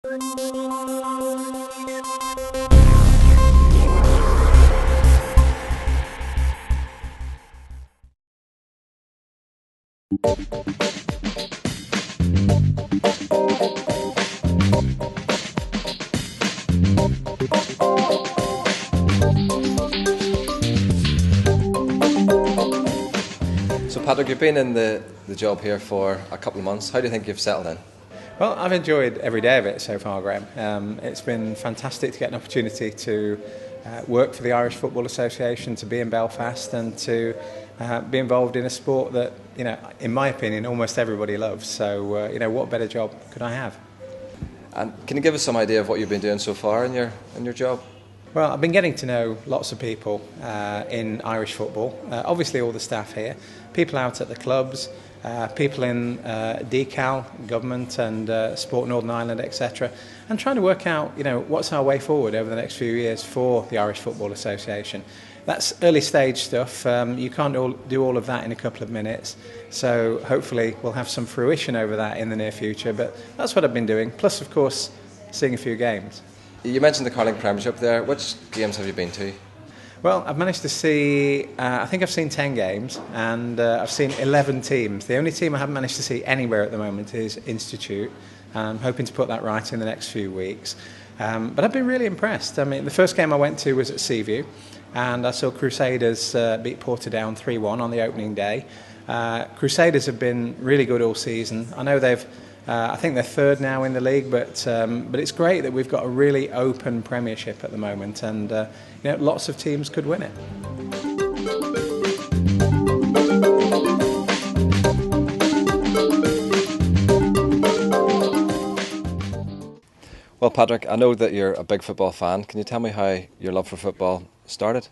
So Patrick, you've been in the job here for a couple of months. How do you think you've settled in? Well, I've enjoyed every day of it so far, Graeme. It's been fantastic to get an opportunity to work for the Irish Football Association, to be in Belfast and to be involved in a sport that, in my opinion, almost everybody loves. So, what better job could I have? And can you give us some idea of what you've been doing so far in your job? Well, I've been getting to know lots of people in Irish football, obviously all the staff here, people out at the clubs, people in decal, government and Sport Northern Ireland, etc. and trying to work out, what's our way forward over the next few years for the Irish Football Association. That's early stage stuff. You can't do all of that in a couple of minutes, so hopefully we'll have some fruition over that in the near future, but that's what I've been doing, plus of course seeing a few games. You mentioned the curling premiership there. Which games have you been to? Well, I've managed to see, I think I've seen 10 games and I've seen 11 teams. The only team I haven't managed to see anywhere at the moment is Institute. I'm hoping to put that right in the next few weeks. But I've been really impressed. I mean, the first game I went to was at Seaview and I saw Crusaders beat Portadown 3-1 on the opening day. Crusaders have been really good all season. I know I think they're third now in the league, but it's great that we've got a really open Premiership at the moment, and lots of teams could win it. Well, Patrick, I know that you're a big football fan. Can you tell me how your love for football started?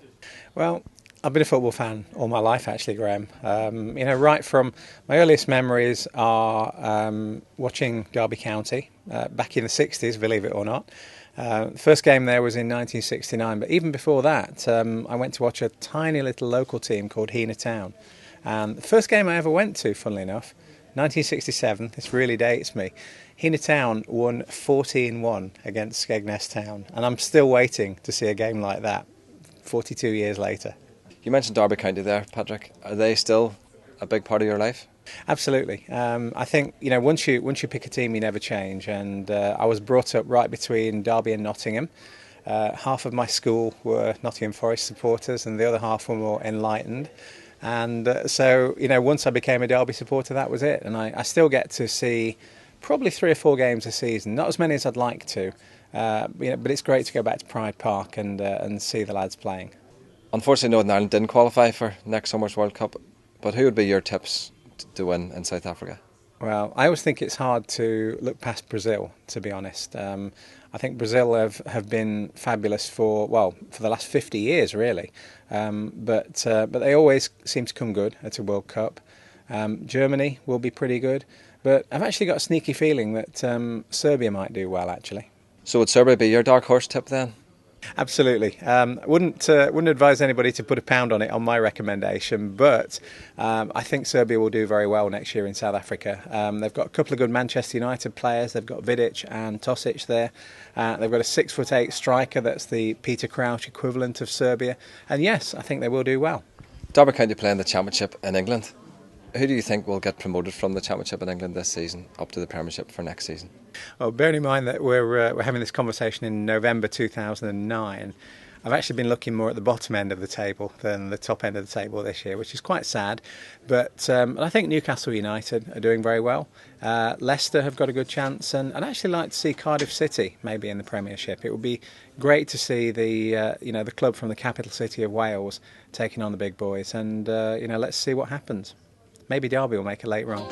Well, I've been a football fan all my life, actually, Graeme. Right from my earliest memories are watching Derby County back in the 60s, believe it or not. The first game there was in 1969, but even before that, I went to watch a tiny little local team called Heanor Town. And the first game I ever went to, funnily enough, 1967, this really dates me. Heanor Town won 14-1 against Skegness Town, and I'm still waiting to see a game like that 42 years later. You mentioned Derby County there, Patrick. Are they still a big part of your life? Absolutely. I think once you pick a team, you never change. And I was brought up right between Derby and Nottingham. Half of my school were Nottingham Forest supporters, and the other half were more enlightened. And so once I became a Derby supporter, that was it. And I still get to see probably 3 or 4 games a season. Not as many as I'd like to, but it's great to go back to Pride Park and see the lads playing. Unfortunately, Northern Ireland didn't qualify for next summer's World Cup, but who would be your tips to win in South Africa? Well, I always think it's hard to look past Brazil, to be honest. I think Brazil have been fabulous for the last 50 years, really. But they always seem to come good at a World Cup. Germany will be pretty good, but I've actually got a sneaky feeling that Serbia might do well, actually. So would Serbia be your dark horse tip then? Absolutely. Wouldn't advise anybody to put a pound on it on my recommendation, but I think Serbia will do very well next year in South Africa. They've got a couple of good Manchester United players. They've got Vidic and Tosic there. They've got a 6'8" striker that's the Peter Crouch equivalent of Serbia. And yes, I think they will do well. Derby County play in the Championship in England. Who do you think will get promoted from the Championship in England this season up to the Premiership for next season? Well, bearing in mind that we're having this conversation in November 2009, I've actually been looking more at the bottom end of the table than the top end of the table this year, which is quite sad. But I think Newcastle United are doing very well. Leicester have got a good chance, and I'd actually like to see Cardiff City maybe in the Premiership. It would be great to see the club from the capital city of Wales taking on the big boys, and let's see what happens. Maybe Derby will make a late run.